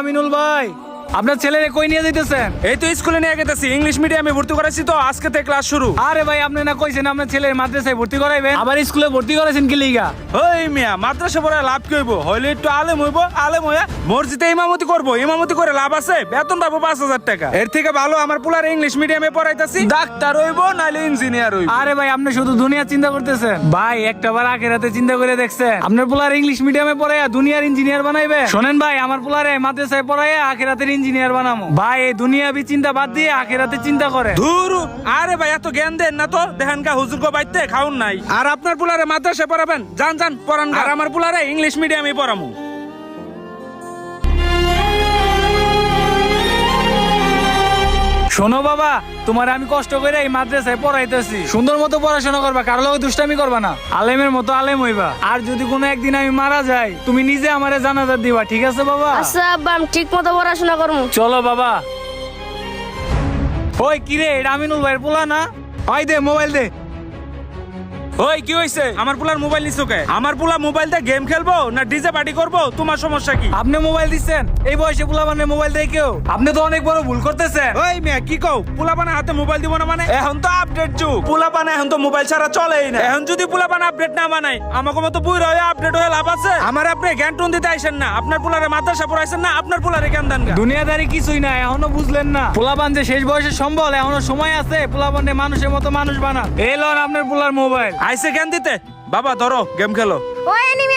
আমিনুল ভাই, আপনার ছেলেরে কই নিয়ে যাইতেছেন? এই তো স্কুলে নিয়ে গেতেছি, ইংলিশ মিডিয়ামে ভর্তি করাইছি তো, আজকে থেকে ক্লাস শুরু। আরে ভাই, আপনি না কইছেন আপনার ছেলের মাদ্রাসায় ভর্তি করাইবেন, আবার স্কুলে ভর্তি করাইছেন কি লিগা? ওই মিয়া, মাদ্রাসা পড়ে লাভ কি হইব? হইলে একটু আলেম হইব, আলেম হইয়া মসজিদে ইমামতি করবো, ইমামতি করে লাভ আছে? বেতন পাবো 5,000 টাকা। এর থেকে ভালো আমার পুলার ইংলিশ মিডিয়ামে পড়াইতাছি, ডাক্তার হইব নাইলে ইঞ্জিনিয়ার হইব। আরে ভাই, আপনি শুধু দুনিয়া চিন্তা করতেছেন ভাই, একটাবার আখেরাতে চিন্তা করে দেখছেন? আপনার পোলার ইংলিশ মিডিয়ামে পড়াইয়া দুনিয়ার ইঞ্জিনিয়ার বানাইবে? শোনেন ভাই, আমার পোলারে মাদ্রাসায় পড়াইয়া আখেরাতের ইঞ্জিনিয়ার বানামো ভাই। এই দুনিয়াবি চিন্তা বাদ দিয়ে আখেরাতে চিন্তা করে। ধুর, আরে ভাই এত জ্ঞান দেন না তো, দেখেন কা হুজুর গো বাইতে খাউন নাই। আর আপনার পুলারে মাদ্রাসায় পড়াবেন, যান যান পড়ান, আর আমার পুলারে ইংলিশ মিডিয়ামে পড়ামু। শোনো বাবা, তোমার আমি কষ্ট করে এই মাদ্রাসায় পড়াইতেছি, সুন্দর মতো পড়াশোনা করবা, কারো লগে দুষ্টামি করবা না, আলেমের মতো আলেম হইবা। আর যদি কোনো একদিন আমি মারা যাই, তুমি নিজে আমারে জানাজা দিবা, ঠিক আছে বাবা? আচ্ছা আব্বা, আমি ঠিক মতো পড়াশোনা করবো। চলো বাবা। ওই কিরে, এটা আমিনুল ভাইয়ের পোলা না? ভাই দে মোবাইল দে। ওই কি হইছে? আমার পুলার মোবাইল নিছো কে? আমার পুলা মোবাইল দিয়ে গেম খেলবো না ডিজে পার্টি করবো? তোমার সমস্যা কি? আপনি মোবাইল দিচ্ছেন? এই বয়সে পোলা মানে মোবাইল দেয় কেউ? আপনি তো অনেক বড় ভুল করতেছেন। ওই মিয়া কি কও? পোলাপানে হাতে মোবাইল দিব না মানে? এখন তো আপডেট যুগ, পোলাপানে এখন তো মোবাইল ছাড়া চলেই না। এখন যদি পোলাপানে আপডেট না বানাই, আমাকে মতো বুইরা হয়ে আপডেট হয়ে লাভ আছে? আমার আপনি জ্ঞান টুন দিতে আইছেন না, আপনার পোলারে মাদ্রাসা পড়াইছেন না, আপনার পোলারে জ্ঞান দেন না। দুনিয়াদারি কিছুই না, এখনো বুঝলেন না? পোলাপান যে শেষ বয়সে সম্বল, এখনো সময় আছে পোলাপানে মানুষের মতো মানুষ বানান। এই লন আপনার পোলার মোবাইল। আইসে জ্ঞান দিতে। বাবা ধরো, গেম খেলো। ওই এনিমি